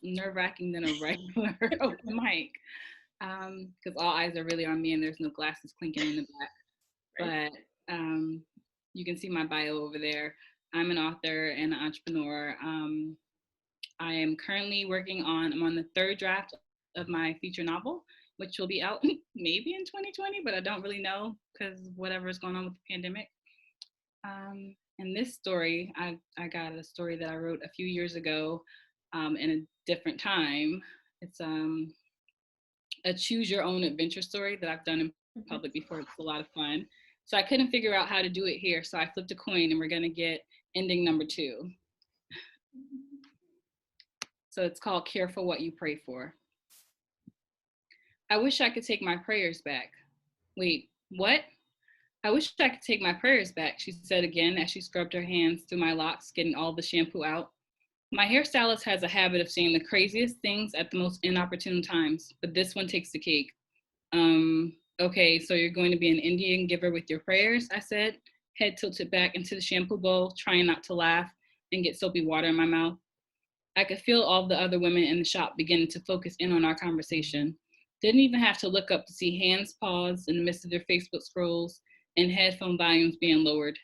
nerve-wracking than a regular open mic, because all eyes are really on me and there's no glasses clinking in the back. Right. But you can see my bio over there. I'm an author and an entrepreneur. I am currently I'm on the third draft of my feature novel, which will be out maybe in 2020, but I don't really know because whatever is going on with the pandemic. And this story, I got a story that I wrote a few years ago in a different time. It's a choose your own adventure story that I've done in public Mhm. before. It's a lot of fun. So I couldn't figure out how to do it here. So I flipped a coin and we're going to get ending number 2. So it's called Care for What You Pray For. I wish I could take my prayers back. Wait, what? I wish I could take my prayers back, she said again as she scrubbed her hands through my locks, getting all the shampoo out. My hairstylist has a habit of saying the craziest things at the most inopportune times, but this one takes the cake. Okay, so you're going to be an Indian giver with your prayers, I said, head tilted back into the shampoo bowl, trying not to laugh and get soapy water in my mouth. I could feel all the other women in the shop beginning to focus in on our conversation. Didn't even have to look up to see hands pause in the midst of their Facebook scrolls and headphone volumes being lowered.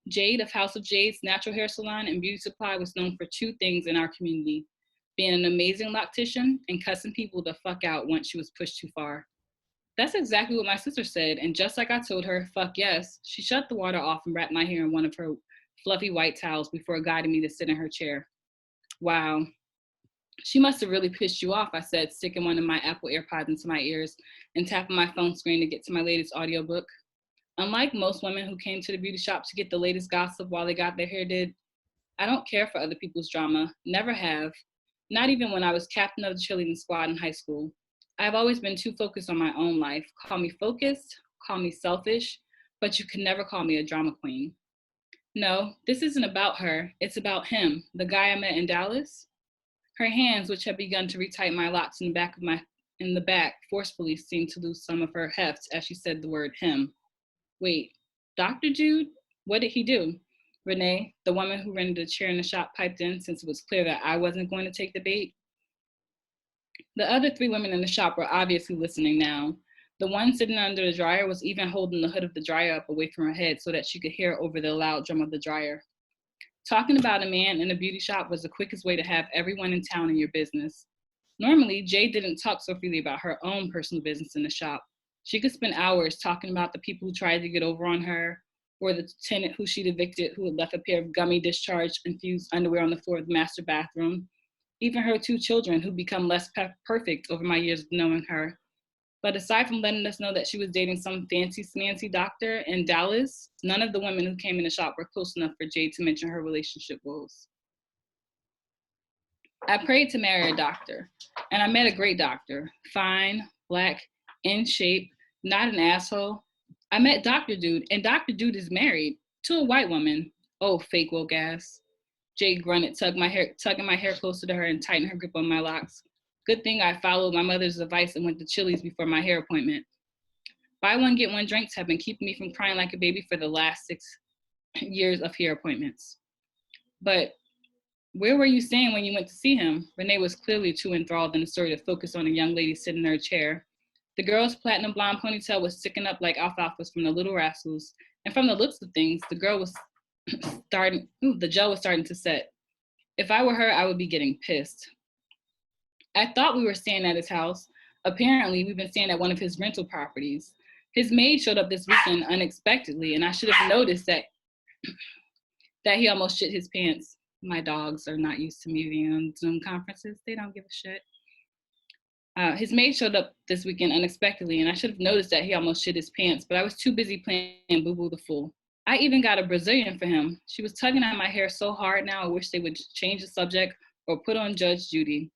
Jade of House of Jade's natural hair salon and beauty supply was known for 2 things in our community: being an amazing loctician and cussing people the fuck out once she was pushed too far. That's exactly what my sister said, and just like I told her, fuck yes, she shut the water off and wrapped my hair in one of her fluffy white towels before guiding me to sit in her chair. Wow, she must have really pissed you off, I said, sticking one of my Apple AirPods into my ears and tapping my phone screen to get to my latest audiobook. Unlike most women who came to the beauty shop to get the latest gossip while they got their hair did, I don't care for other people's drama, never have, not even when I was captain of the cheerleading squad in high school. I've always been too focused on my own life. Call me focused, call me selfish, but you can never call me a drama queen. No, this isn't about her, it's about him, the guy I met in Dallas. Her hands, which had begun to retighten my locks in the back, forcefully seemed to lose some of her heft as she said the word him. Wait, Dr. Jude? What did he do? Renee, the woman who rented a chair in the shop, piped in since it was clear that I wasn't going to take the bait. The other 3 women in the shop were obviously listening now. The one sitting under the dryer was even holding the hood of the dryer up away from her head so that she could hear over the loud drum of the dryer. Talking about a man in a beauty shop was the quickest way to have everyone in town in your business. Normally, Jay didn't talk so freely about her own personal business in the shop. She could spend hours talking about the people who tried to get over on her, or the tenant who she'd evicted who had left a pair of gummy discharge infused underwear on the floor of the master bathroom, even her 2 children who'd become less perfect over my years of knowing her. But aside from letting us know that she was dating some fancy smancy doctor in Dallas, none of the women who came in the shop were close enough for Jade to mention her relationship woes. I prayed to marry a doctor, and I met a great doctor. Fine, black, in shape, not an asshole. I met Dr. Dude, and Dr. Dude is married to a white woman. Oh, fake woke ass. Jade grunted, tugging my hair closer to her and tightening her grip on my locks. Good thing I followed my mother's advice and went to Chili's before my hair appointment. Buy one, get one drinks have been keeping me from crying like a baby for the last 6 years of hair appointments. But where were you staying when you went to see him? Renee was clearly too enthralled in the story to focus on a young lady sitting in her chair. The girl's platinum blonde ponytail was sticking up like alfalfas from the Little Rascals, and from the looks of things, the gel was starting to set. If I were her, I would be getting pissed. I thought we were staying at his house. Apparently, we've been staying at one of his rental properties. His maid showed up this weekend unexpectedly, and I should have noticed that he almost shit his pants. My dogs are not used to me being on Zoom conferences. They don't give a shit. His maid showed up this weekend unexpectedly, and I should have noticed that he almost shit his pants, but I was too busy playing Boo Boo the Fool. I even got a Brazilian for him. She was tugging at my hair so hard now I wish they would change the subject or put on Judge Judy.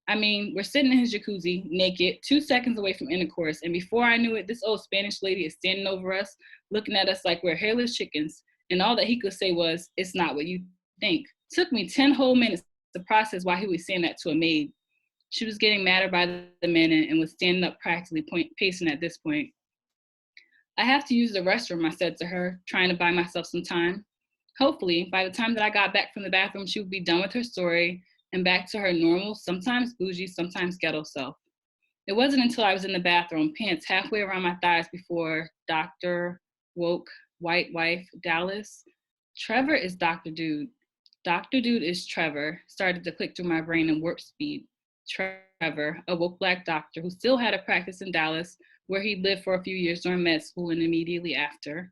I mean, we're sitting in his jacuzzi, naked, 2 seconds away from intercourse, and before I knew it, this old Spanish lady is standing over us, looking at us like we're hairless chickens, and all that he could say was, "It's not what you think." Took me 10 whole minutes to process why he was saying that to a maid. She was getting madder by the minute and was standing up practically pacing at this point. I have to use the restroom, I said to her, trying to buy myself some time. Hopefully, by the time that I got back from the bathroom, she would be done with her story and back to her normal, sometimes bougie, sometimes ghetto self. It wasn't until I was in the bathroom, pants halfway around my thighs before Dr. Woke, White Wife, Dallas. Trevor is Dr. Dude. Dr. Dude is Trevor, started to click through my brain in warp speed. Trevor, a woke Black doctor who still had a practice in Dallas, where he lived for a few years during med school and immediately after.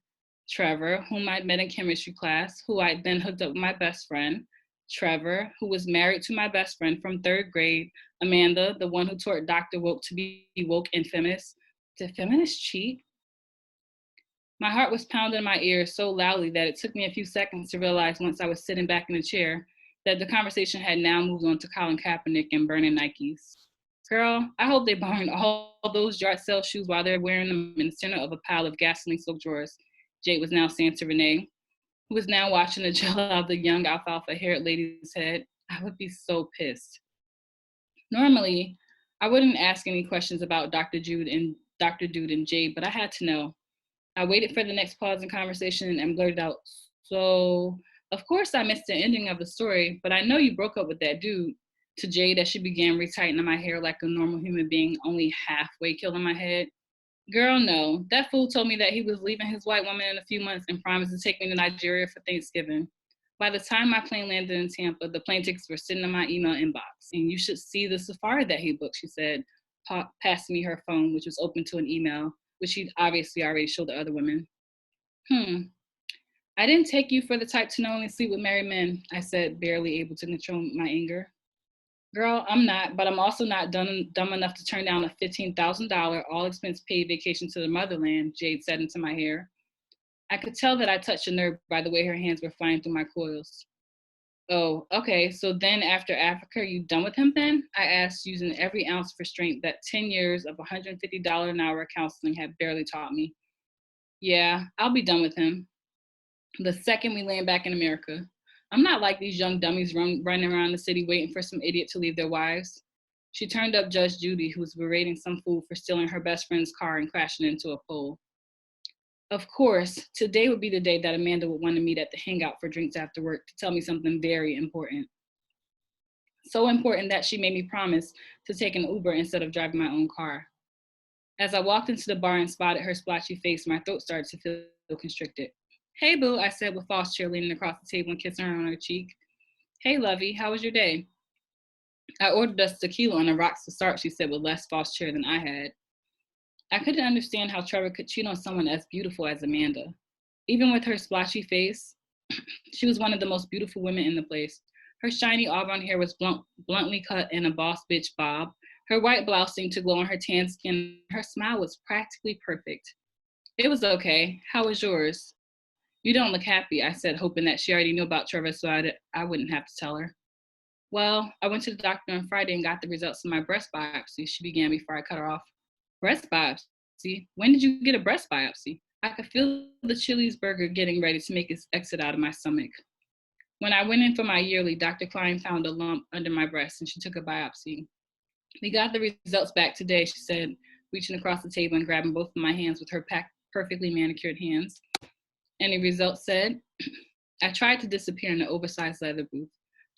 Trevor, whom I'd met in chemistry class, who I'd then hooked up with my best friend. Trevor, who was married to my best friend from 3rd grade. Amanda, the one who taught Dr. Woke to be woke and feminist. Did feminists cheat? My heart was pounding in my ears so loudly that it took me a few seconds to realize once I was sitting back in the chair that the conversation had now moved on to Colin Kaepernick and burning Nikes. Girl, I hope they burned all those yard sale shoes while they're wearing them in the center of a pile of gasoline-soaked drawers, Jade was now saying to Renee, who was now watching the gel out of the young alfalfa-haired lady's head. I would be so pissed. Normally, I wouldn't ask any questions about Dr. Dude and Jade, but I had to know. I waited for the next pause in conversation and blurted out, so, of course I missed the ending of the story, but I know you broke up with that dude, to Jade as she began retightening my hair like a normal human being, only halfway killing my head. Girl, no. That fool told me that he was leaving his white woman in a few months and promised to take me to Nigeria for Thanksgiving. By the time my plane landed in Tampa, the plane tickets were sitting in my email inbox. And you should see the safari that he booked, she said, passing me her phone, which was open to an email, which she'd obviously already showed the other women. I didn't take you for the type to not only sleep with married men, I said, barely able to control my anger. Girl, I'm not, but I'm also not dumb enough to turn down a $15,000 all-expense-paid vacation to the motherland, Jade said into my hair. I could tell that I touched a nerve by the way her hands were flying through my coils. Oh, okay, so then after Africa, are you done with him then? I asked, using every ounce of restraint that 10 years of $150 an hour counseling had barely taught me. Yeah, I'll be done with him the second we land back in America. I'm not like these young dummies running around the city waiting for some idiot to leave their wives. She turned up Judge Judy, who was berating some fool for stealing her best friend's car and crashing into a pole. Of course, today would be the day that Amanda would want to meet at the hangout for drinks after work to tell me something very important. So important that she made me promise to take an Uber instead of driving my own car. As I walked into the bar and spotted her splotchy face, my throat started to feel constricted. Hey, boo, I said with false cheer leaning across the table and kissing her on her cheek. Hey, lovey, how was your day? I ordered us tequila on the rocks to start, she said with less false cheer than I had. I couldn't understand how Trevor could cheat on someone as beautiful as Amanda. Even with her splotchy face, she was one of the most beautiful women in the place. Her shiny auburn hair was bluntly cut in a boss bitch bob. Her white blouse seemed to glow on her tan skin. Her smile was practically perfect. It was okay. How was yours? You don't look happy, I said, hoping that she already knew about Trevor so I wouldn't have to tell her. Well, I went to the doctor on Friday and got the results of my breast biopsy, she began before I cut her off. Breast biopsy? When did you get a breast biopsy? I could feel the Chili's burger getting ready to make its exit out of my stomach. When I went in for my yearly, Dr. Klein found a lump under my breast and she took a biopsy. We got the results back today, she said, reaching across the table and grabbing both of my hands with her perfectly manicured hands. And the results said, I tried to disappear in the oversized leather booth.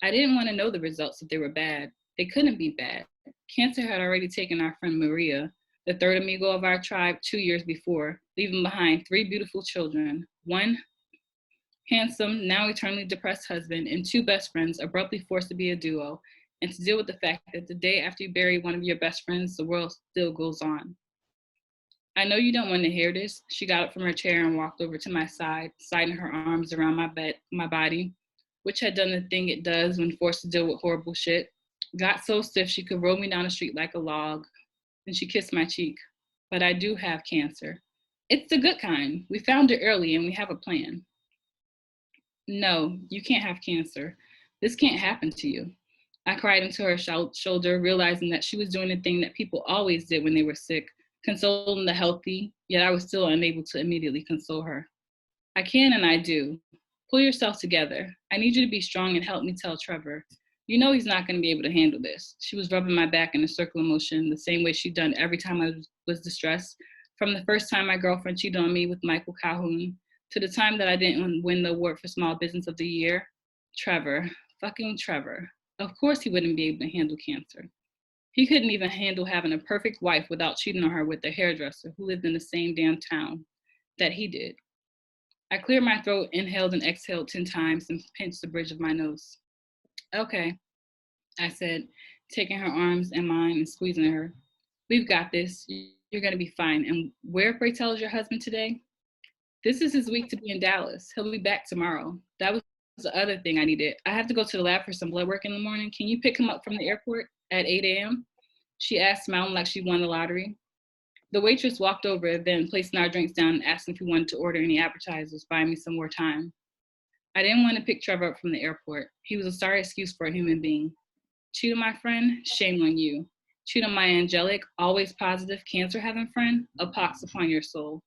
I didn't want to know the results if they were bad. They couldn't be bad. Cancer had already taken our friend Maria, the third amigo of our tribe, 2 years before, leaving behind 3 beautiful children, 1 handsome, now eternally depressed husband, and 2 best friends abruptly forced to be a duo, and to deal with the fact that the day after you bury one of your best friends, the world still goes on. I know you don't want to hear this. She got up from her chair and walked over to my side, sliding her arms around my body, which had done the thing it does when forced to deal with horrible shit. Got so stiff she could roll me down the street like a log. Then she kissed my cheek. But I do have cancer. It's the good kind. We found it early and we have a plan. No, you can't have cancer. This can't happen to you. I cried into her shoulder, realizing that she was doing the thing that people always did when they were sick, consoling the healthy, yet I was still unable to immediately console her. I can and I do. Pull yourself together. I need you to be strong and help me tell Trevor. You know he's not going to be able to handle this. She was rubbing my back in a circle of motion, the same way she'd done every time I was distressed, from the first time my girlfriend cheated on me with Michael Calhoun, to the time that I didn't win the award for Small Business of the Year. Trevor, fucking Trevor. Of course he wouldn't be able to handle cancer. He couldn't even handle having a perfect wife without cheating on her with a hairdresser who lived in the same damn town that he did. I cleared my throat, inhaled and exhaled 10 times, and pinched the bridge of my nose. Okay, I said, taking her arms in mine and squeezing her. We've got this. You're going to be fine. And where, pray tell, is your husband today? This is his week to be in Dallas. He'll be back tomorrow. That was the other thing I needed. I have to go to the lab for some blood work in the morning. Can you pick him up from the airport at 8 a.m.? She asked, smiling like she won the lottery. The waitress walked over, then placing our drinks down and asking if we wanted to order any appetizers, buying me some more time. I didn't want to pick Trevor up from the airport. He was a sorry excuse for a human being. Cheat on my friend? Shame on you. Cheat on my angelic, always positive, cancer-having friend? A pox upon your soul.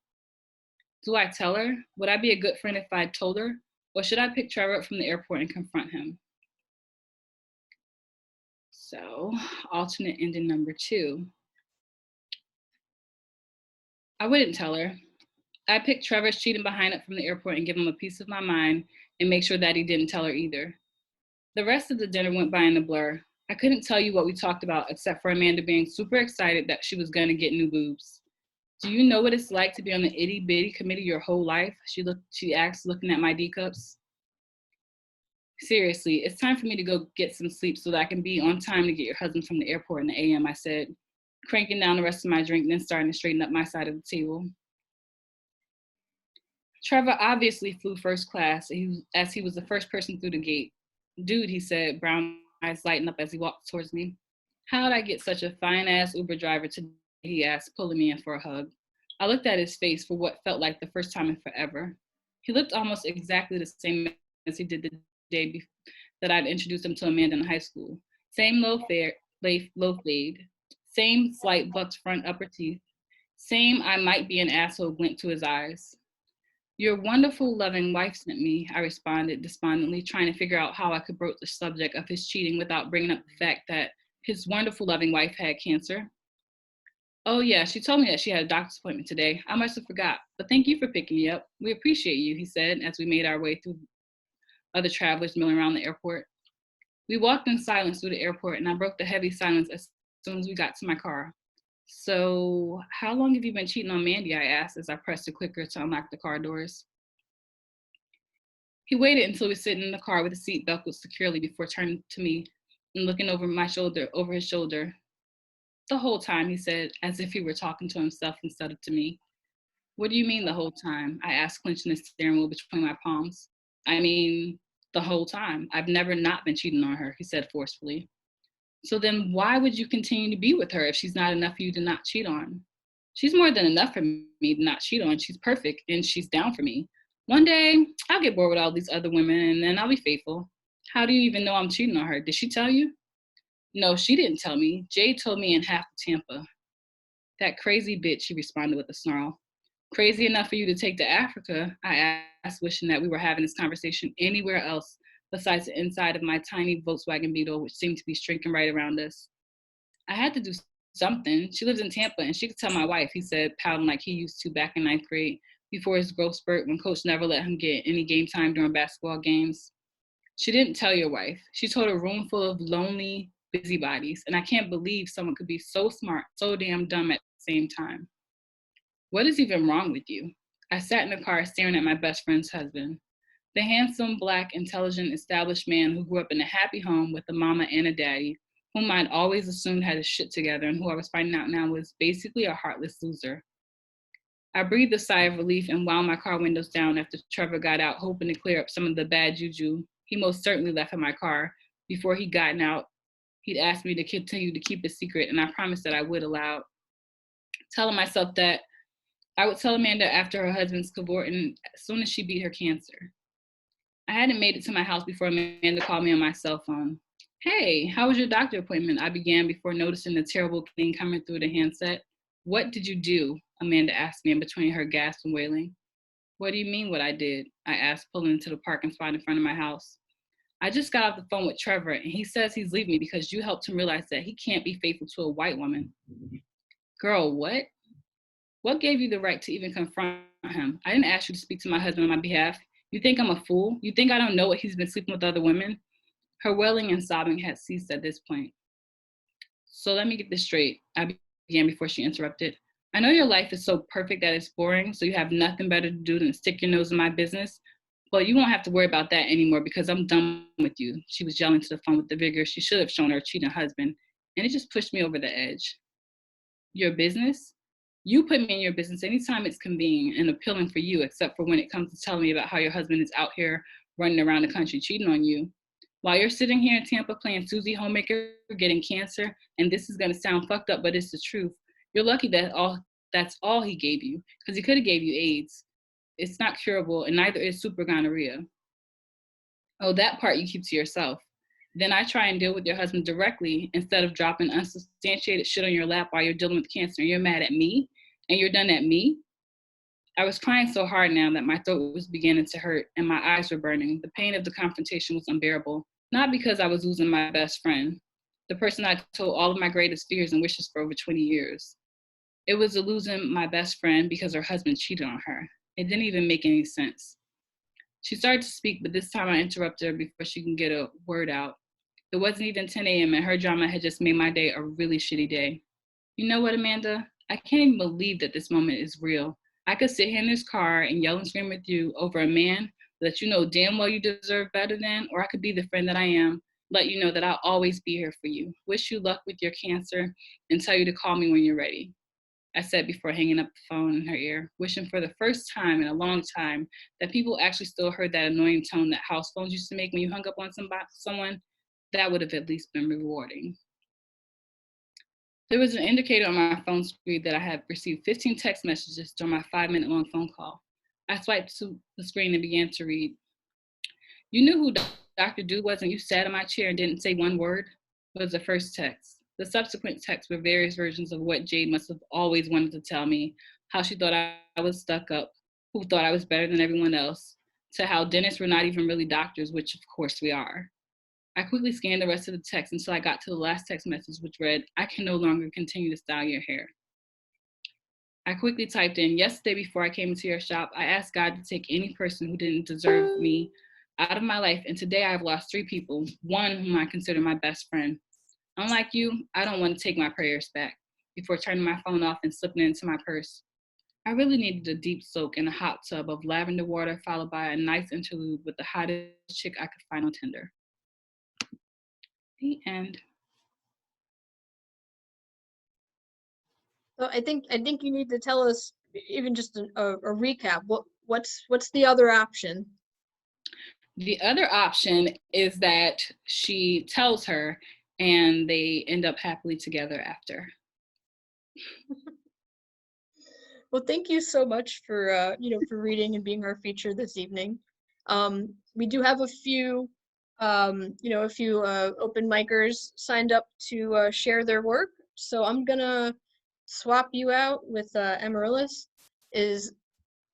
Do I tell her? Would I be a good friend if I told her? Or should I pick Trevor up from the airport and confront him? So, alternate ending number 2. I wouldn't tell her. I picked Trevor's cheating behind up from the airport and give him a piece of my mind and make sure that he didn't tell her either. The rest of the dinner went by in a blur. I couldn't tell you what we talked about except for Amanda being super excited that she was gonna get new boobs. Do you know what it's like to be on the itty bitty committee your whole life? She asked, looking at my D cups. Seriously, it's time for me to go get some sleep so that I can be on time to get your husband from the airport in the AM, I said, cranking down the rest of my drink, then starting to straighten up my side of the table. Trevor obviously flew first class as he was the first person through the gate. Dude, he said, brown eyes lighting up as he walked towards me. How'd I get such a fine-ass Uber driver today, he asked, pulling me in for a hug. I looked at his face for what felt like the first time in forever. He looked almost exactly the same as he did the day that I'd introduced him to Amanda in high school. Same low fade, same slight bucked front upper teeth, same I might be an asshole glint to his eyes. Your wonderful, loving wife sent me, I responded despondently, trying to figure out how I could broach the subject of his cheating without bringing up the fact that his wonderful, loving wife had cancer. Oh yeah, she told me that she had a doctor's appointment today. I must have forgot, but thank you for picking me up. We appreciate you, he said, as we made our way through other travelers milling around the airport. We walked in silence through the airport, and I broke the heavy silence as soon as we got to my car. So, how long have you been cheating on Mandy? I asked as I pressed the clicker to unlock the car doors. He waited until we were sitting in the car with the seat buckled securely before turning to me and looking over his shoulder. The whole time, he said, as if he were talking to himself instead of to me. What do you mean the whole time? I asked, clenching the steering wheel between my palms. I mean, the whole time. I've never not been cheating on her, he said forcefully. So then why would you continue to be with her if she's not enough for you to not cheat on? She's more than enough for me to not cheat on. She's perfect and she's down for me. One day, I'll get bored with all these other women and then I'll be faithful. How do you even know I'm cheating on her? Did she tell you? No, she didn't tell me. Jade told me in half of Tampa. That crazy bitch, she responded with a snarl. Crazy enough for you to take to Africa, I asked, wishing that we were having this conversation anywhere else besides the inside of my tiny Volkswagen Beetle, which seemed to be shrinking right around us. I had to do something. She lives in Tampa and she could tell my wife, he said, pouting like he used to back in 9th grade before his growth spurt when coach never let him get any game time during basketball games. She didn't tell your wife. She told a room full of lonely busybodies, and I can't believe someone could be so smart, so damn dumb at the same time. What is even wrong with you? I sat in the car staring at my best friend's husband. The handsome, Black, intelligent, established man who grew up in a happy home with a mama and a daddy, whom I'd always assumed had his shit together and who I was finding out now was basically a heartless loser. I breathed a sigh of relief and wound my car windows down after Trevor got out, hoping to clear up some of the bad juju he most certainly left in my car. Before he'd gotten out, he'd asked me to continue to keep it secret, and I promised that I would aloud, telling myself that I would tell Amanda after her husband's cavorting as soon as she beat her cancer. I hadn't made it to my house before Amanda called me on my cell phone. Hey, how was your doctor appointment? I began before noticing the terrible clean coming through the handset. What did you do? Amanda asked me in between her gasp and wailing. What do you mean what I did? I asked, pulling into the parking spot in front of my house. I just got off the phone with Trevor and he says he's leaving me because you helped him realize that he can't be faithful to a white woman. Girl, what? What gave you the right to even confront him? I didn't ask you to speak to my husband on my behalf. You think I'm a fool? You think I don't know what he's been sleeping with other women? Her wailing and sobbing had ceased at this point. So let me get this straight, I began before she interrupted. I know your life is so perfect that it's boring, so you have nothing better to do than stick your nose in my business. But you won't have to worry about that anymore because I'm done with you. She was yelling to the phone with the vigor she should have shown her cheating husband, and it just pushed me over the edge. Your business? You put me in your business anytime it's convenient and appealing for you, except for when it comes to telling me about how your husband is out here running around the country cheating on you. While you're sitting here in Tampa playing Susie Homemaker, getting cancer, and this is gonna sound fucked up, but it's the truth. You're lucky that's all he gave you, because he could have gave you AIDS. It's not curable, and neither is super gonorrhea. Oh, that part you keep to yourself. Then I try and deal with your husband directly instead of dropping unsubstantiated shit on your lap while you're dealing with cancer and you're mad at me and you're done at me. I was crying so hard now that my throat was beginning to hurt and my eyes were burning. The pain of the confrontation was unbearable, not because I was losing my best friend, the person I told all of my greatest fears and wishes for over 20 years. It was losing my best friend because her husband cheated on her. It didn't even make any sense. She started to speak, but this time I interrupted her before she can get a word out. It wasn't even 10 a.m. and her drama had just made my day a really shitty day. You know what, Amanda? I can't even believe that this moment is real. I could sit here in this car and yell and scream with you over a man that you know damn well you deserve better than, or I could be the friend that I am, let you know that I'll always be here for you, wish you luck with your cancer, and tell you to call me when you're ready. I said before hanging up the phone in her ear, wishing for the first time in a long time that people actually still heard that annoying tone that house phones used to make when you hung up on someone. That would have at least been rewarding. There was an indicator on my phone screen that I had received 15 text messages during my 5-minute-long phone call. I swiped to the screen and began to read. You knew who Dr. Dew was and you sat in my chair and didn't say one word? Was the first text. The subsequent texts were various versions of what Jade must have always wanted to tell me, how she thought I was stuck up, who thought I was better than everyone else, to how dentists were not even really doctors, which of course we are. I quickly scanned the rest of the text until I got to the last text message, which read, I can no longer continue to style your hair. I quickly typed in, yesterday before I came into your shop, I asked God to take any person who didn't deserve me out of my life, and today I've lost 3 people, one whom I consider my best friend. Unlike you, I don't want to take my prayers back before turning my phone off and slipping it into my purse. I really needed a deep soak in a hot tub of lavender water, followed by a nice interlude with the hottest chick I could find on Tinder. The end. So I think you need to tell us even just a recap. What's the other option? The other option is that she tells her and they end up happily together after. Well, thank you so much for for reading and being our feature this evening. We do have a few open micers signed up to share their work. So I'm gonna swap you out with Amaryllis is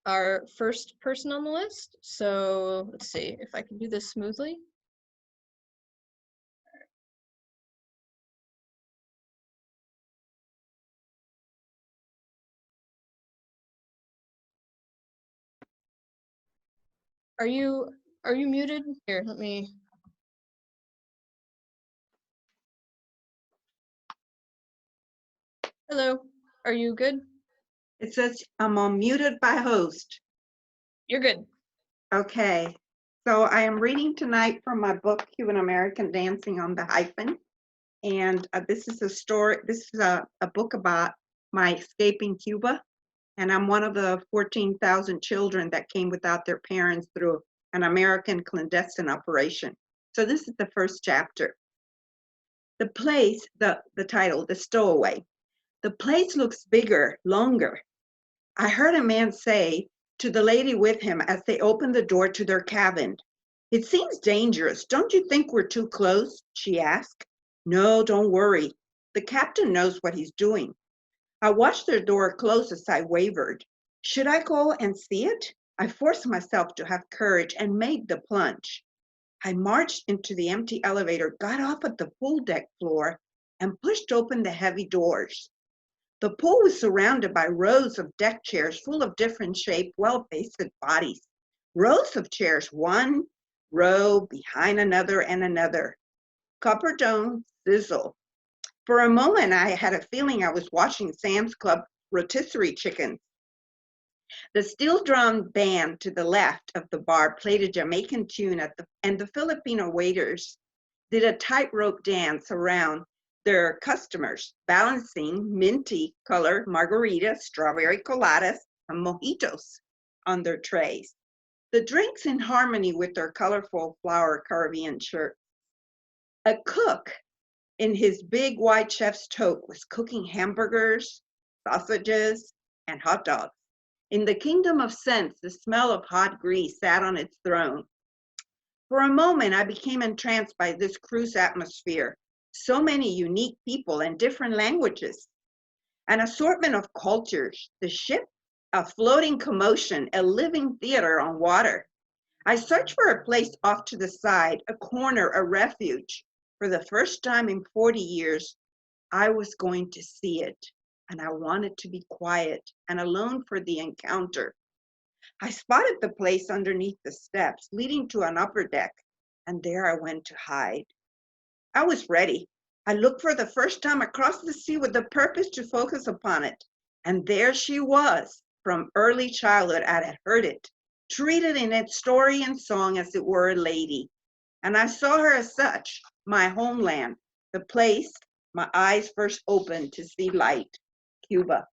our first person on the list. So let's see if I can do this smoothly. Are you muted? Here, let me. Hello, are you good? It says I'm unmuted by host. You're good. Okay, so I am reading tonight from my book, Cuban American Dancing on the Hyphen. And this is a story, this is a book about my escaping Cuba. And I'm one of the 14,000 children that came without their parents through an American clandestine operation. So this is the first chapter. The place, the title, The Stowaway. The place looks bigger, longer. I heard a man say to the lady with him as they opened the door to their cabin, "It seems dangerous. Don't you think we're too close?" she asked. "No, don't worry. The captain knows what he's doing." I watched their door close as I wavered. Should I go and see it? I forced myself to have courage and made the plunge. I marched into the empty elevator, got off at the pool deck floor, and pushed open the heavy doors. The pool was surrounded by rows of deck chairs full of different shaped, well-pasted bodies. Rows of chairs, 1, row behind another and another. Copper dome sizzle. For a moment, I had a feeling I was watching Sam's Club rotisserie chickens. The steel drum band to the left of the bar played a Jamaican tune and the Filipino waiters did a tightrope dance around their customers, balancing minty colored margaritas, strawberry coladas, and mojitos on their trays. The drinks in harmony with their colorful flower Caribbean shirts. A cook in his big white chef's toque was cooking hamburgers, sausages, and hot dogs. In the kingdom of scents, the smell of hot grease sat on its throne. For a moment, I became entranced by this cruise atmosphere. So many unique people and different languages. An assortment of cultures. The ship, a floating commotion, a living theater on water. I searched for a place off to the side, a corner, a refuge. For the first time in 40 years, I was going to see it, and I wanted to be quiet and alone for the encounter. I spotted the place underneath the steps leading to an upper deck, and there I went to hide. I was ready. I looked for the first time across the sea with the purpose to focus upon it, and there she was. From early childhood, I had heard it, treated in its story and song as it were a lady, and I saw her as such, my homeland, the place my eyes first opened to see light, Cuba.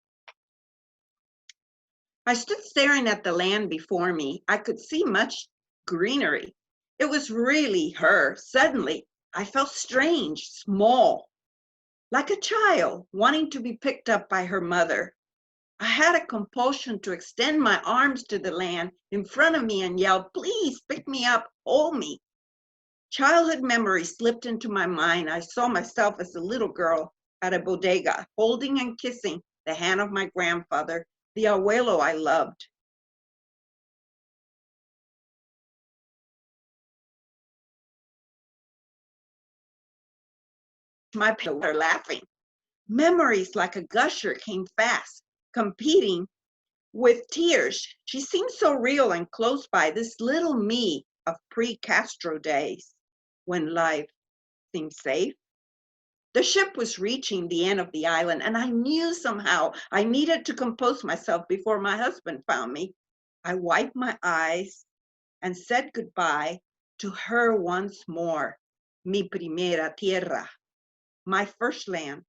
I stood staring at the land before me. I could see much greenery. It was really her. Suddenly, I felt strange, small, like a child wanting to be picked up by her mother. I had a compulsion to extend my arms to the land in front of me and yell, "Please pick me up, hold me." Childhood memories slipped into my mind. I saw myself as a little girl at a bodega, holding and kissing the hand of my grandfather, the abuelo I loved. My parents were laughing. Memories like a gusher came fast, competing with tears. She seemed so real and close by, this little me of pre-Castro days when life seemed safe. The ship was reaching the end of the island, and I knew somehow I needed to compose myself before my husband found me. I wiped my eyes and said goodbye to her once more. Mi primera tierra, my first land.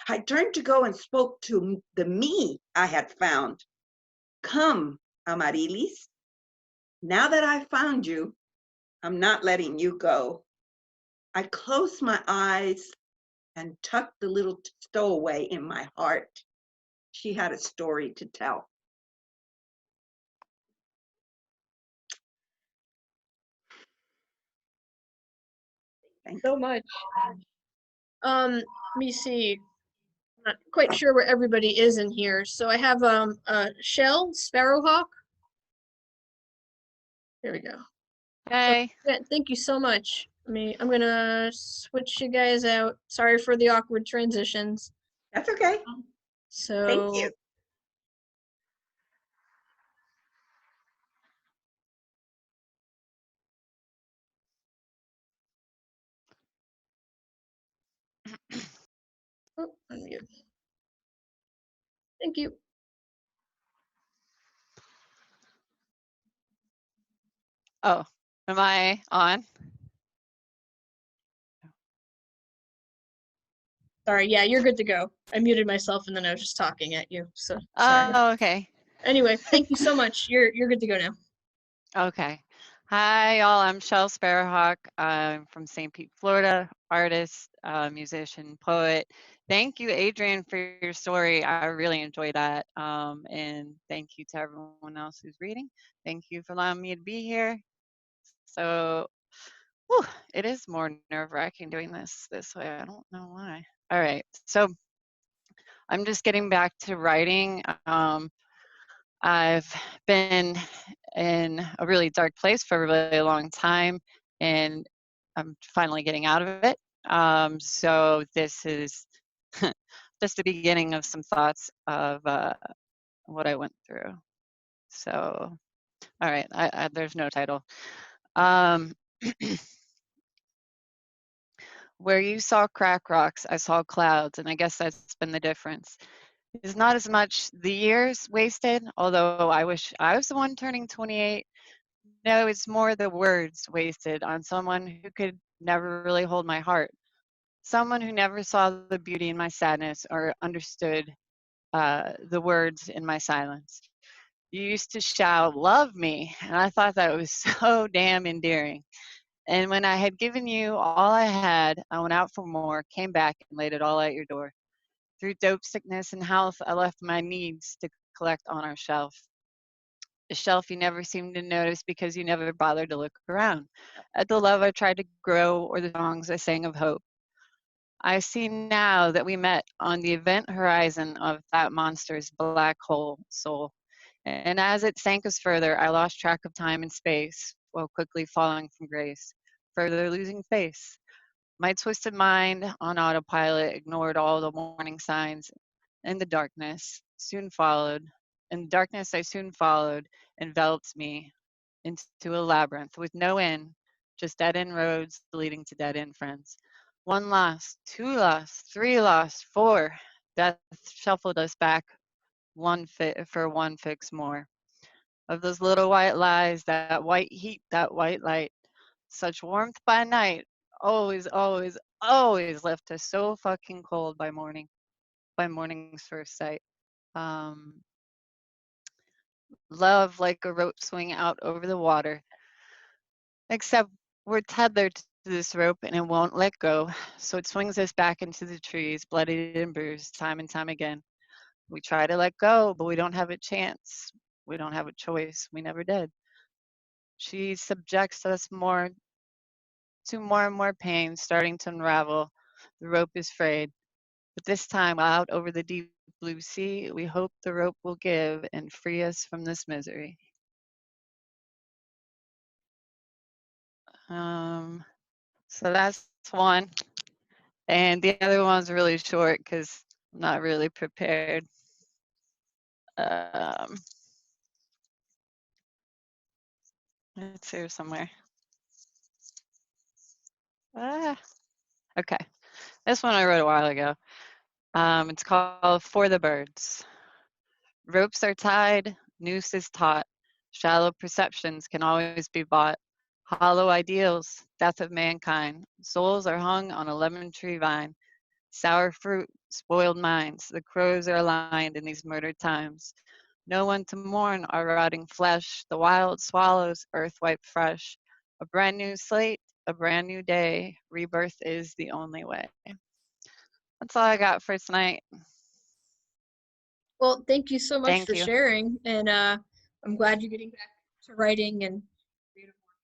I turned to go and spoke to the me I had found. "Come, Amarilis. Now that I found you, I'm not letting you go." I closed my eyes and tucked the little stowaway in my heart. She had a story to tell. Thanks so much. Let me see. Not quite sure where everybody is in here. So I have Shell, Sparrowhawk. There we go. Hey. So, yeah, thank you so much. I'm gonna switch you guys out. Sorry for the awkward transitions. That's okay. So Thank you. Oh, unmute. Thank you. Oh, am I on? Sorry, yeah, you're good to go. I muted myself and then I was just talking at you. So sorry. Oh, okay. Anyway, thank you so much. You're good to go now. Okay. Hi, y'all. I'm Shel Sparrowhawk. I'm from St. Pete, Florida, artist, musician, poet. Thank you, Adrien, for your story. I really enjoyed that. And thank you to everyone else who's reading. Thank you for allowing me to be here. So, whew, it is more nerve-wracking doing this way. I don't know why. All right. So I'm just getting back to writing. I've been in a really dark place for a really long time, and I'm finally getting out of it. So this is just the beginning of some thoughts of what I went through. So, all right, there's no title. Where you saw crack rocks, I saw clouds, and I guess that's been the difference. It's not as much the years wasted, although I wish I was the one turning 28. No, it's more the words wasted on someone who could never really hold my heart. Someone who never saw the beauty in my sadness or understood the words in my silence. You used to shout, "Love me," and I thought that was so damn endearing. And when I had given you all I had, I went out for more, came back, and laid it all at your door. Through dope sickness and health, I left my needs to collect on our shelf. A shelf you never seemed to notice because you never bothered to look around at the love I tried to grow or the songs I sang of hope. I see now that we met on the event horizon of that monster's black hole soul. And as it sank us further, I lost track of time and space while quickly falling from grace, further losing face. My twisted mind on autopilot ignored all the warning signs, and the darkness soon followed. And the darkness I soon followed enveloped me into a labyrinth with no end, just dead end roads leading to dead end friends. One lost, two lost, three lost, four. Death shuffled us back one fit for one fix more. Of those little white lies, that white heat, that white light, such warmth by night, always, always, always left us so fucking cold by morning's first sight. Um, Love like a rope swing out over the water, except we're tethered to this rope and it won't let go, so it swings us back into the trees, bloodied and bruised, time and time again. We try to let go, but we don't have a chance. We don't have a choice. We never did. She subjects us more to more and more pain, starting to unravel. The rope is frayed. But this time, out over the deep blue sea, we hope the rope will give and free us from this misery. So that's one. And the other one's really short because I'm not really prepared. It's here somewhere. Okay. This one I wrote a while ago. It's called For the Birds. Ropes are tied, noose is taut. Shallow perceptions can always be bought. Hollow ideals, death of mankind. Souls are hung on a lemon tree vine. Sour fruit, spoiled minds. The crows are aligned in these murdered times. No one to mourn our rotting flesh. The wild swallows, earth wiped fresh. A brand new slate, a brand new day. Rebirth is the only way. That's all I got for tonight. Well, thank you so much Thank for you. sharing, and I'm glad you're getting back to writing and creative work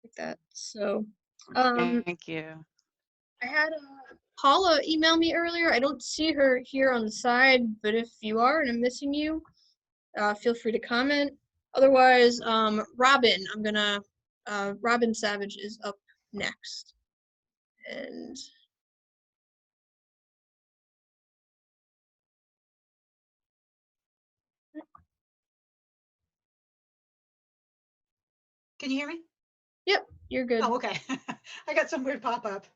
like that. So, Thank you. I had Paula email me earlier. I don't see her here on the side, but if you are and I'm missing you, feel free to comment. Otherwise, Robin, Robin Savage is up next. And Can you hear me? yep, you're good. Oh, okay. I got some weird pop-up.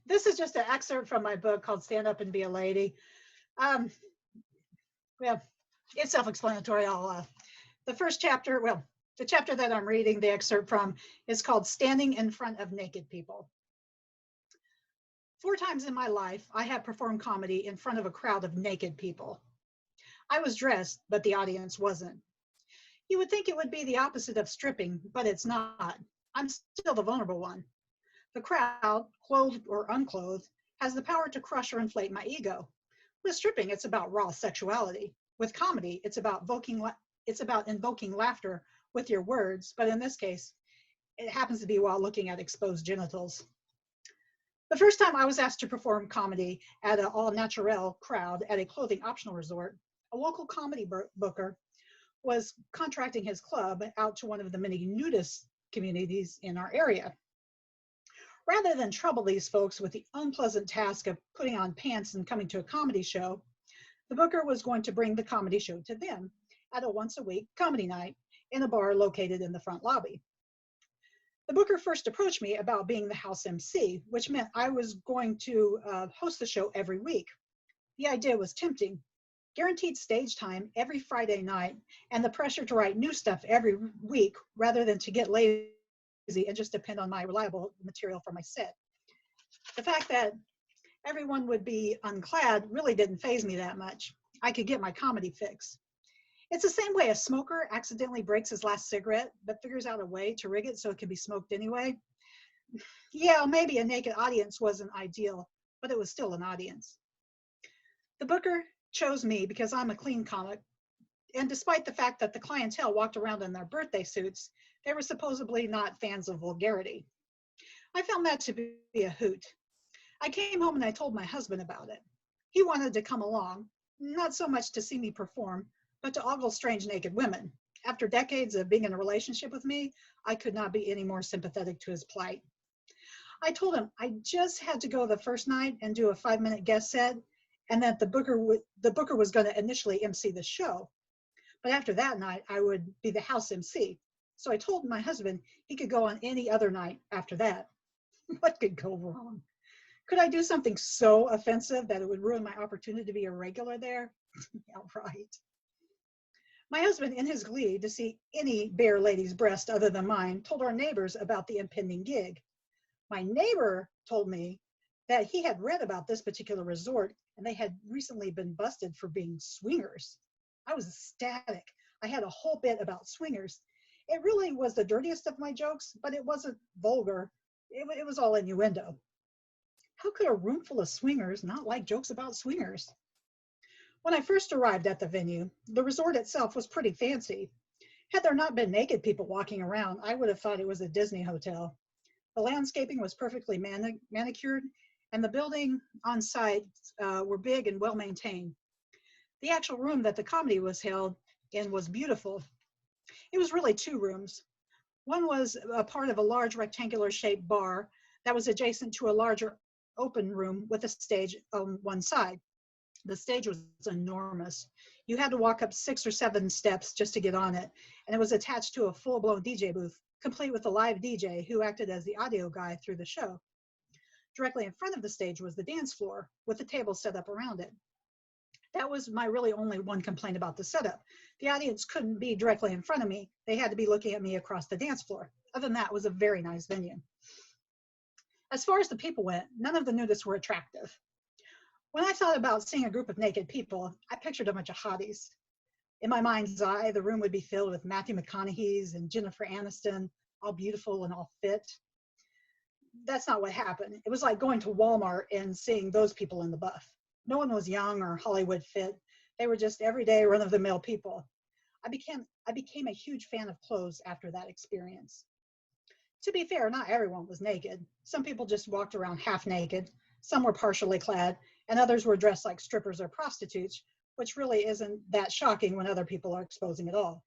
This is just an excerpt from my book called Stand Up and Be a Lady. Well, it's self-explanatory. The first chapter, well, the chapter that I'm reading the excerpt from is called Standing in Front of Naked People. 4 times in my life, I have performed comedy in front of a crowd of naked people. I was dressed, but the audience wasn't. You would think it would be the opposite of stripping, but it's not. I'm still the vulnerable one. The crowd, clothed or unclothed, has the power to crush or inflate my ego. With stripping, it's about raw sexuality. With comedy, it's about invoking laughter with your words, but in this case, it happens to be while looking at exposed genitals. The first time I was asked to perform comedy at an all-natural crowd at a clothing optional resort, a local comedy booker was contracting his club out to one of the many nudist communities in our area. Rather than trouble these folks with the unpleasant task of putting on pants and coming to a comedy show, the booker was going to bring the comedy show to them at a once-a-week comedy night in a bar located in the front lobby. The booker first approached me about being the house MC, which meant I was going to host the show every week. The idea was tempting. Guaranteed stage time every Friday night, and the pressure to write new stuff every week rather than to get lazy and just depend on my reliable material for my set. The fact that everyone would be unclad really didn't faze me that much. I could get my comedy fix. It's the same way a smoker accidentally breaks his last cigarette, but figures out a way to rig it so it can be smoked anyway. Yeah, maybe a naked audience wasn't ideal, but it was still an audience. The booker chose me because I'm a clean comic, and despite the fact that the clientele walked around in their birthday suits, they were supposedly not fans of vulgarity. I found that to be a hoot. I came home and I told my husband about it. He wanted to come along, not so much to see me perform, but to ogle strange naked women. After decades of being in a relationship with me, I could not be any more sympathetic to his plight. I told him I just had to go the first night and do a 5-minute guest set, and that the booker was going to initially MC the show. But after that night, I would be the house MC. So I told my husband he could go on any other night after that. What could go wrong? Could I do something so offensive that it would ruin my opportunity to be a regular there? Yeah, right. My husband, in his glee to see any bare lady's breast other than mine, told our neighbors about the impending gig. My neighbor told me that he had read about this particular resort and they had recently been busted for being swingers. I was ecstatic. I had a whole bit about swingers. It really was the dirtiest of my jokes, but it wasn't vulgar. It was all innuendo. How could a room full of swingers not like jokes about swingers? When I first arrived at the venue, the resort itself was pretty fancy. Had there not been naked people walking around, I would have thought it was a Disney hotel. The landscaping was perfectly manicured, and the building on site were big and well maintained. The actual room that the comedy was held in was beautiful. It was really 2 rooms. One was a part of a large rectangular shaped bar that was adjacent to a larger open room with a stage on one side. The stage was enormous. You had to walk up 6 or 7 steps just to get on it, and it was attached to a full-blown DJ booth, complete with a live DJ who acted as the audio guy through the show. Directly in front of the stage was the dance floor with a table set up around it. That was my really only one complaint about the setup. The audience couldn't be directly in front of me. They had to be looking at me across the dance floor. Other than that, it was a very nice venue. As far as the people went, none of the nudists were attractive. When I thought about seeing a group of naked people, I pictured a bunch of hotties. In my mind's eye, the room would be filled with Matthew McConaughey's and Jennifer Aniston, all beautiful and all fit. That's not what happened. It was like going to Walmart and seeing those people in the buff. No one was young or Hollywood fit. They were just everyday run-of-the-mill people. I became a huge fan of clothes after that experience. To be fair, not everyone was naked. Some people just walked around half naked. Some were partially clad, and others were dressed like strippers or prostitutes, which really isn't that shocking when other people are exposing it all.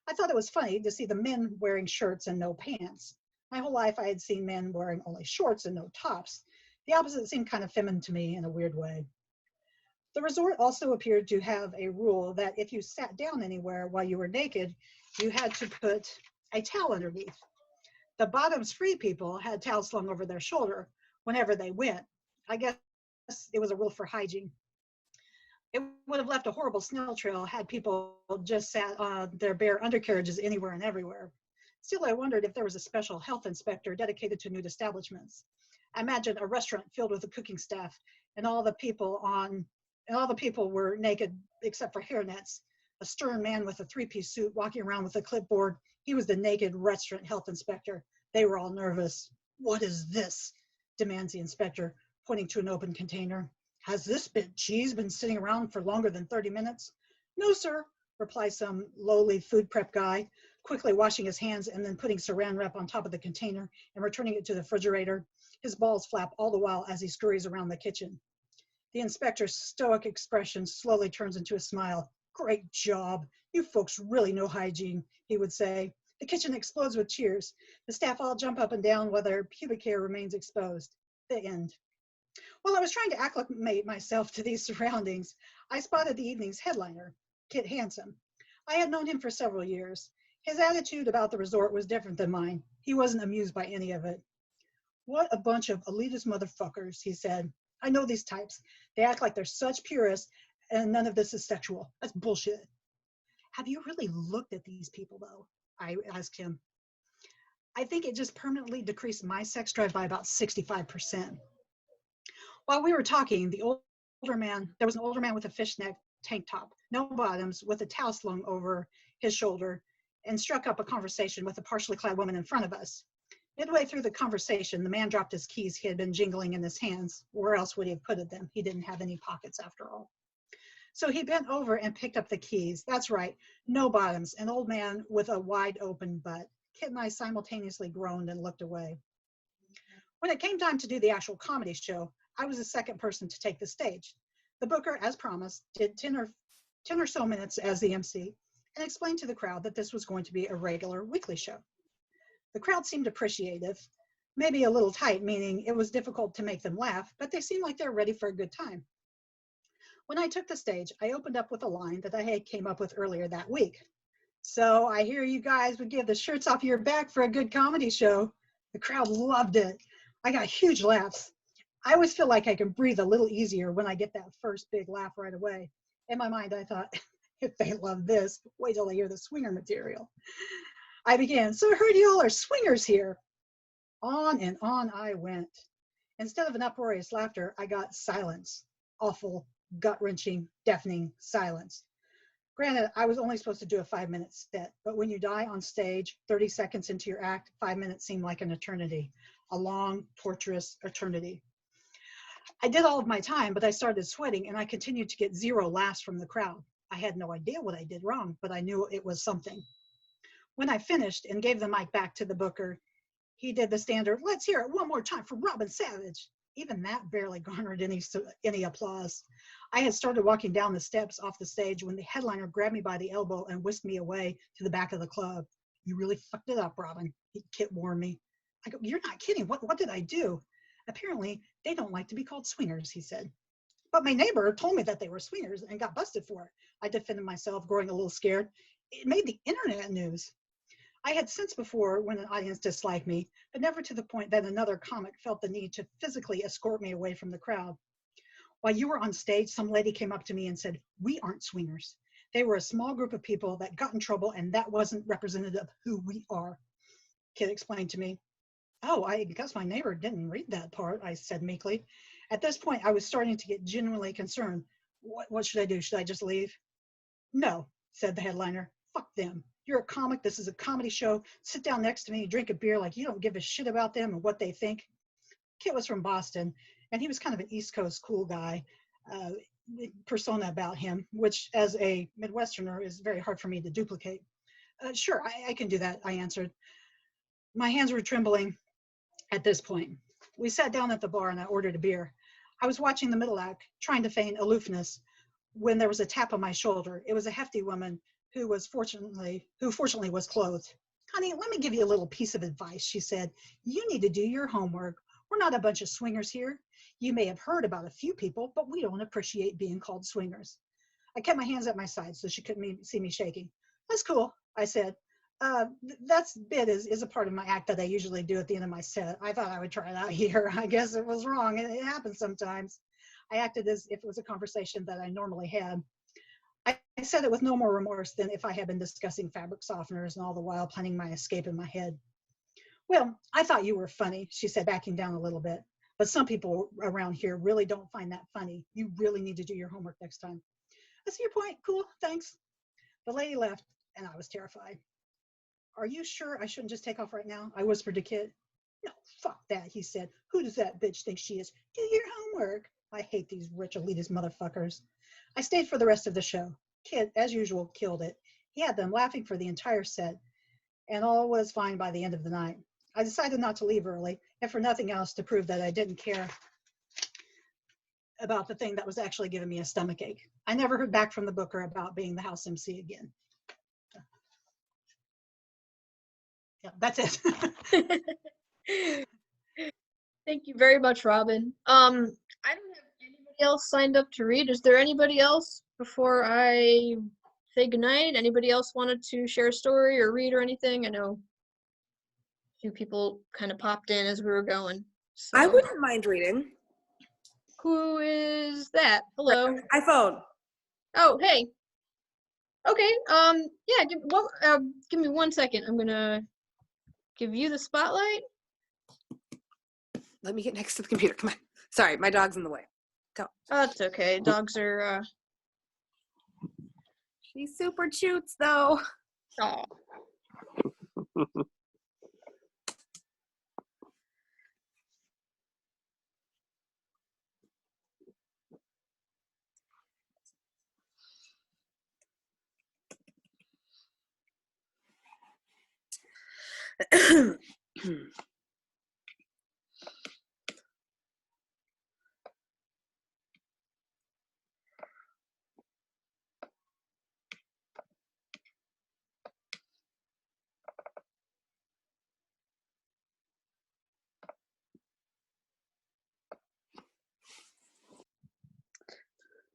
I thought it was funny to see the men wearing shirts and no pants. My whole life I had seen men wearing only shorts and no tops. The opposite seemed kind of feminine to me in a weird way. The resort also appeared to have a rule that if you sat down anywhere while you were naked, you had to put a towel underneath. The bottoms-free people had towels slung over their shoulder whenever they went. I guess it was a rule for hygiene. It would have left a horrible snail trail had people just sat on their bare undercarriages anywhere and everywhere. Still, I wondered if there was a special health inspector dedicated to nude establishments. I imagined a restaurant filled with a cooking staff, and all the people were naked except for hairnets. A stern man with a 3-piece suit walking around with a clipboard. He was the naked restaurant health inspector. They were all nervous. "What is this?" demands the inspector, pointing to an open container. "Has this bit of cheese been sitting around for longer than 30 minutes? "No, sir," replies some lowly food prep guy, quickly washing his hands and then putting saran wrap on top of the container and returning it to the refrigerator. His balls flap all the while as he scurries around the kitchen. The inspector's stoic expression slowly turns into a smile. "Great job. You folks really know hygiene," he would say. The kitchen explodes with cheers. The staff all jump up and down while their pubic hair remains exposed. The end. While I was trying to acclimate myself to these surroundings, I spotted the evening's headliner, Kit Handsome. I had known him for several years. His attitude about the resort was different than mine. He wasn't amused by any of it. What a bunch of elitist motherfuckers, he said. I know these types. They act like they're such purists and none of this is sexual. That's bullshit. Have you really looked at these people, though? I asked him. I think it just permanently decreased my sex drive by about 65%. While we were talking, there was an older man with a fishnet tank top, no bottoms, with a towel slung over his shoulder, and struck up a conversation with a partially clad woman in front of us. Midway through the conversation, the man dropped his keys he had been jingling in his hands. Where else would he have put them? He didn't have any pockets after all. So he bent over and picked up the keys. That's right, no bottoms, an old man with a wide open butt. Kit and I simultaneously groaned and looked away. When it came time to do the actual comedy show, I was the second person to take the stage. The booker, as promised, did 10 or so minutes as the MC and explained to the crowd that this was going to be a regular weekly show. The crowd seemed appreciative, maybe a little tight, meaning it was difficult to make them laugh, but they seemed like they're ready for a good time. When I took the stage, I opened up with a line that I had came up with earlier that week. So I hear you guys would give the shirts off your back for a good comedy show. The crowd loved it. I got huge laughs. I always feel like I can breathe a little easier when I get that first big laugh right away. In my mind, I thought, if they love this, wait till they hear the swinger material. I began, so I heard you all are swingers here. On and on I went. Instead of an uproarious laughter, I got silence. Awful, gut-wrenching, deafening silence. Granted, I was only supposed to do a 5-minute set, but when you die on stage, 30 seconds into your act, 5 minutes seemed like an eternity, a long, torturous eternity. I did all of my time, but I started sweating and I continued to get 0 laughs from the crowd. I had no idea what I did wrong, but I knew it was something. When I finished and gave the mic back to the booker, he did the standard, let's hear it one more time for Robin Savage. Even that barely garnered any applause. I had started walking down the steps off the stage when the headliner grabbed me by the elbow and whisked me away to the back of the club. You really fucked it up, Robin, Kit warned me. I go, you're not kidding. What did I do? Apparently, they don't like to be called swingers, he said. But my neighbor told me that they were swingers and got busted for it. I defended myself, growing a little scared. It made the internet news. I had sensed before when an audience disliked me, but never to the point that another comic felt the need to physically escort me away from the crowd. While you were on stage, some lady came up to me and said, we aren't swingers. They were a small group of people that got in trouble and that wasn't representative of who we are. Kid explained to me. Oh, I guess my neighbor didn't read that part, I said meekly. At this point, I was starting to get genuinely concerned. What should I do? Should I just leave? No, said the headliner. Fuck them. You're a comic. This is a comedy show. Sit down next to me, drink a beer like you don't give a shit about them and what they think. Kit was from Boston, and he was kind of an East Coast cool guy, persona about him, which as a Midwesterner is very hard for me to duplicate. Sure, I can do that, I answered. My hands were trembling at this point. We sat down at the bar and I ordered a beer. I was watching the middle act, trying to feign aloofness, when there was a tap on my shoulder. It was a hefty woman who fortunately was clothed. Honey, let me give you a little piece of advice, she said. You need to do your homework. We're not a bunch of swingers here. You may have heard about a few people, but we don't appreciate being called swingers. I kept my hands at my sides so she couldn't see me shaking. That's cool, I said. That bit is a part of my act that I usually do at the end of my set. I thought I would try it out here. I guess it was wrong. It happens sometimes. I acted as if it was a conversation that I normally had. I said it with no more remorse than if I had been discussing fabric softeners and all the while planning my escape in my head. Well, I thought you were funny, she said, backing down a little bit. But some people around here really don't find that funny. You really need to do your homework next time. I see your point. Cool, thanks. The lady left, and I was terrified. Are you sure I shouldn't just take off right now? I whispered to Kit. No, fuck that, he said. Who does that bitch think she is? Do your homework. I hate these rich elitist motherfuckers. I stayed for the rest of the show. Kit, as usual, killed it. He had them laughing for the entire set, and all was fine by the end of the night. I decided not to leave early, if for nothing else to prove that I didn't care about the thing that was actually giving me a stomachache. I never heard back from the booker about being the house MC again. Yeah, that's it. Thank you very much, Robin. I don't have anybody else signed up to read. Is there anybody else before I say goodnight? Anybody else wanted to share a story or read or anything? I know few people kind of popped in as we were going. So. I wouldn't mind reading. Who is that? Hello. iPhone. Oh, hey. Okay. Yeah. Give me 1 second. I'm gonna give you the spotlight. Let me get next to the computer. Come on. Sorry, my dog's in the way. Go. Oh, it's okay. Dogs are. She super shoots though. Oh.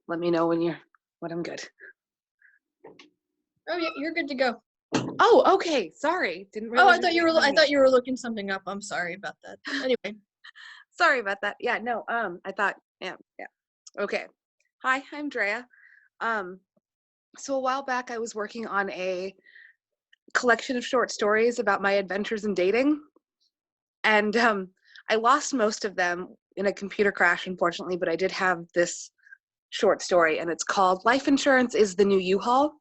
Let me know when I'm good. Oh yeah, you're good to go. Oh, okay. Sorry. Didn't Oh, realize. I thought you were looking something up. I'm sorry about that. Anyway. Sorry about that. Yeah, no. I thought. Yeah. Okay. Hi, I'm Drea. So a while back, I was working on a collection of short stories about my adventures in dating, and I lost most of them in a computer crash, unfortunately. But I did have this short story, and it's called "Life Insurance is the New U-Haul."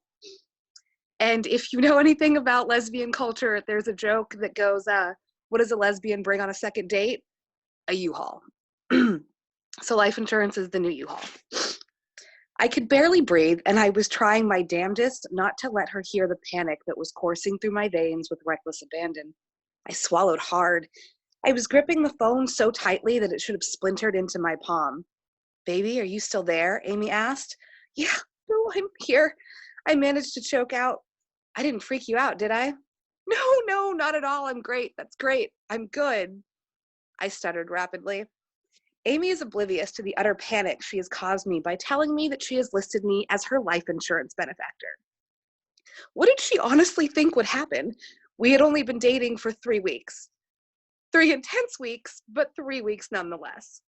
And if you know anything about lesbian culture, there's a joke that goes, what does a lesbian bring on a second date? A U-Haul. So life insurance is the new U-Haul. I could barely breathe, and I was trying my damnedest not to let her hear the panic that was coursing through my veins with reckless abandon. I swallowed hard. I was gripping the phone so tightly that it should have splintered into my palm. "Baby, are you still there?" Amy asked. "Yeah, no, I'm here." I managed to choke out. "I didn't freak you out, did I?" No, not at all. I'm great. That's great. I'm good," I stuttered rapidly. Amy is oblivious to the utter panic she has caused me by telling me that she has listed me as her life insurance benefactor. What did she honestly think would happen? We had only been dating for 3 weeks. 3 intense weeks, but 3 weeks nonetheless.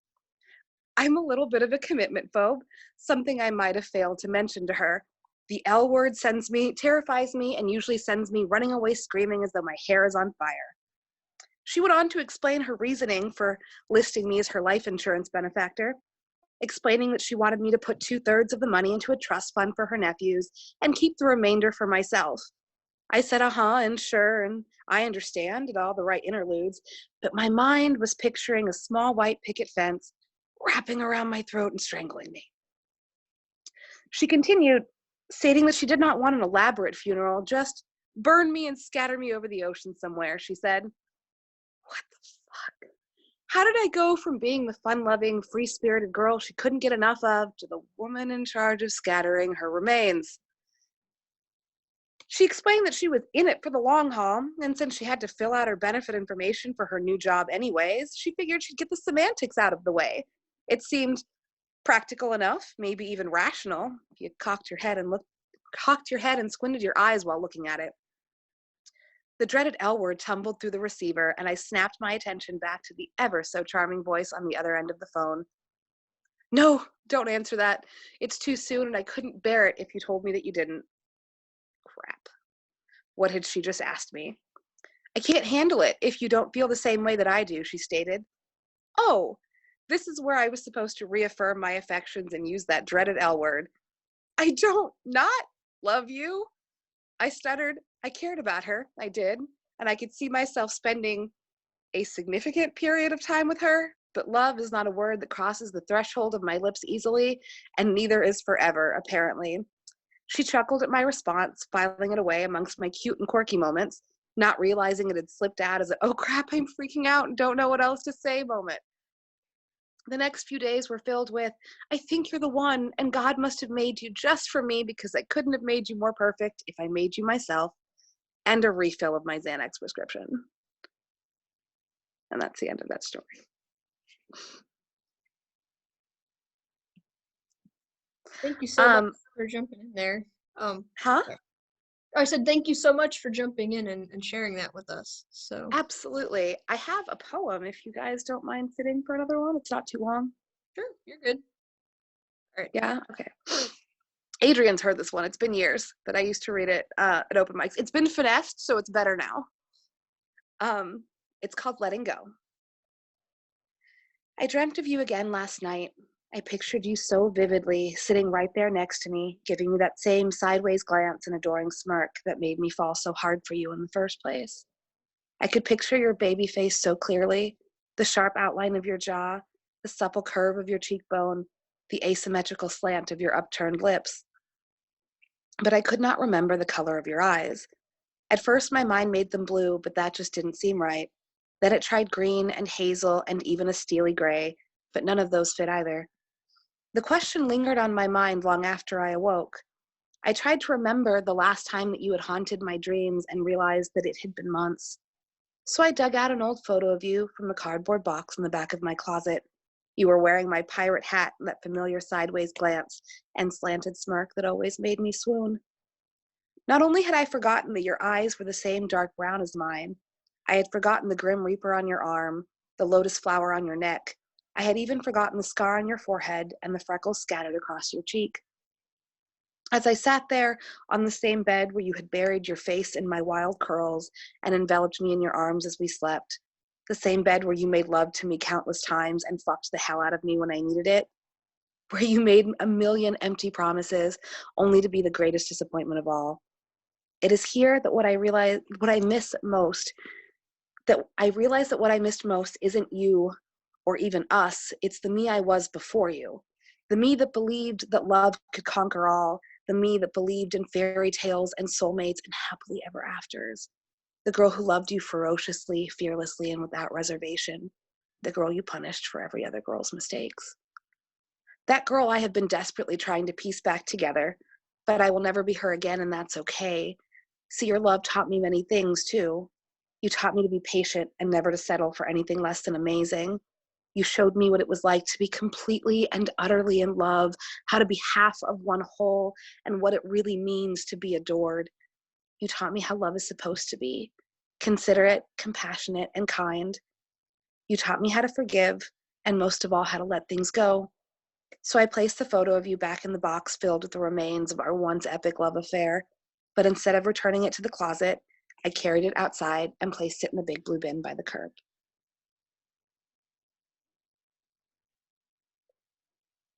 I'm a little bit of a commitment phobe, something I might have failed to mention to her. The L word terrifies me, and usually sends me running away screaming as though my hair is on fire. She went on to explain her reasoning for listing me as her life insurance benefactor, explaining that she wanted me to put 2/3 of the money into a trust fund for her nephews and keep the remainder for myself. I said, and sure, and I understand, and all the right interludes, but my mind was picturing a small white picket fence wrapping around my throat and strangling me. She continued, stating that she did not want an elaborate funeral, just burn me and scatter me over the ocean somewhere, she said. What the fuck? How did I go from being the fun-loving, free-spirited girl she couldn't get enough of to the woman in charge of scattering her remains? She explained that she was in it for the long haul, and since she had to fill out her benefit information for her new job anyways, she figured she'd get the semantics out of the way. It seemed practical enough, maybe even rational, if you cocked your head and squinted your eyes while looking at it. The dreaded L word tumbled through the receiver, and I snapped my attention back to the ever so charming voice on the other end of the phone. "No, don't answer that. It's too soon, and I couldn't bear it if you told me that you didn't." Crap. What had she just asked me? "I can't handle it if you don't feel the same way that I do," she stated. Oh, this is where I was supposed to reaffirm my affections and use that dreaded L word. "I don't not love you," I stuttered. I cared about her, I did, and I could see myself spending a significant period of time with her, but love is not a word that crosses the threshold of my lips easily, and neither is forever, apparently. She chuckled at my response, filing it away amongst my cute and quirky moments, not realizing it had slipped out as a, "oh crap, I'm freaking out and don't know what else to say" moment. The next few days were filled with, "I think you're the one, and God must have made you just for me because I couldn't have made you more perfect if I made you myself," and a refill of my Xanax prescription. And that's the end of that story. Thank you so much for jumping in there. Huh? I said thank you so much for jumping in and sharing that with us. So Absolutely. I have a poem if you guys don't mind sitting for another one. It's not too long. sure, you're good. All right. Yeah, okay. Adrien's heard this one. It's been years that I used to read it at open mics. It's been finessed, so it's better now. It's called Letting Go. I dreamt of you again last night. I pictured you so vividly, sitting right there next to me, giving me that same sideways glance and adoring smirk that made me fall so hard for you in the first place. I could picture your baby face so clearly, the sharp outline of your jaw, the supple curve of your cheekbone, the asymmetrical slant of your upturned lips. But I could not remember the color of your eyes. At first, my mind made them blue, but that just didn't seem right. Then it tried green and hazel and even a steely gray, but none of those fit either. The question lingered on my mind long after I awoke. I tried to remember the last time that you had haunted my dreams and realized that it had been months. So I dug out an old photo of you from a cardboard box in the back of my closet. You were wearing my pirate hat, that familiar sideways glance and slanted smirk that always made me swoon. Not only had I forgotten that your eyes were the same dark brown as mine, I had forgotten the Grim Reaper on your arm, the lotus flower on your neck. I had even forgotten the scar on your forehead and the freckles scattered across your cheek. As I sat there on the same bed where you had buried your face in my wild curls and enveloped me in your arms as we slept, the same bed where you made love to me countless times and fucked the hell out of me when I needed it, where you made a million empty promises only to be the greatest disappointment of all. It is here that what I realize what I missed most isn't you or even us. It's the me I was before you. The me that believed that love could conquer all. The me that believed in fairy tales and soulmates and happily ever afters. The girl who loved you ferociously, fearlessly, and without reservation. The girl you punished for every other girl's mistakes. That girl I have been desperately trying to piece back together, but I will never be her again, and that's okay. See, your love taught me many things, too. You taught me to be patient and never to settle for anything less than amazing. You showed me what it was like to be completely and utterly in love, how to be half of one whole, and what it really means to be adored. You taught me how love is supposed to be, considerate, compassionate, and kind. You taught me how to forgive, and most of all, how to let things go. So I placed the photo of you back in the box filled with the remains of our once epic love affair, but instead of returning it to the closet, I carried it outside and placed it in the big blue bin by the curb.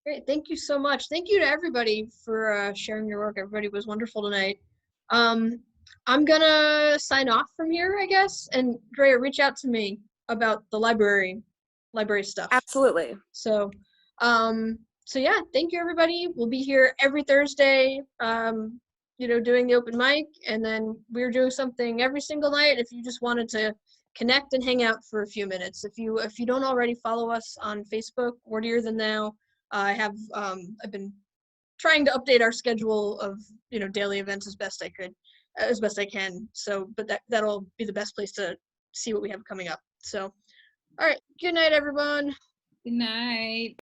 Great. Thank you so much. Thank you to everybody for sharing your work. Everybody was wonderful tonight. I'm gonna sign off from here, I guess. And Drea, reach out to me about the library stuff. Absolutely. So, so yeah, thank you everybody. We'll be here every Thursday, doing the open mic, and then we're doing something every single night if you just wanted to connect and hang out for a few minutes. If you don't already follow us on Facebook, Wordier Than Thou, I've been trying to update our schedule of daily events as best I can. So, but that'll be the best place to see what we have coming up. So, all right, good night, everyone. Good night.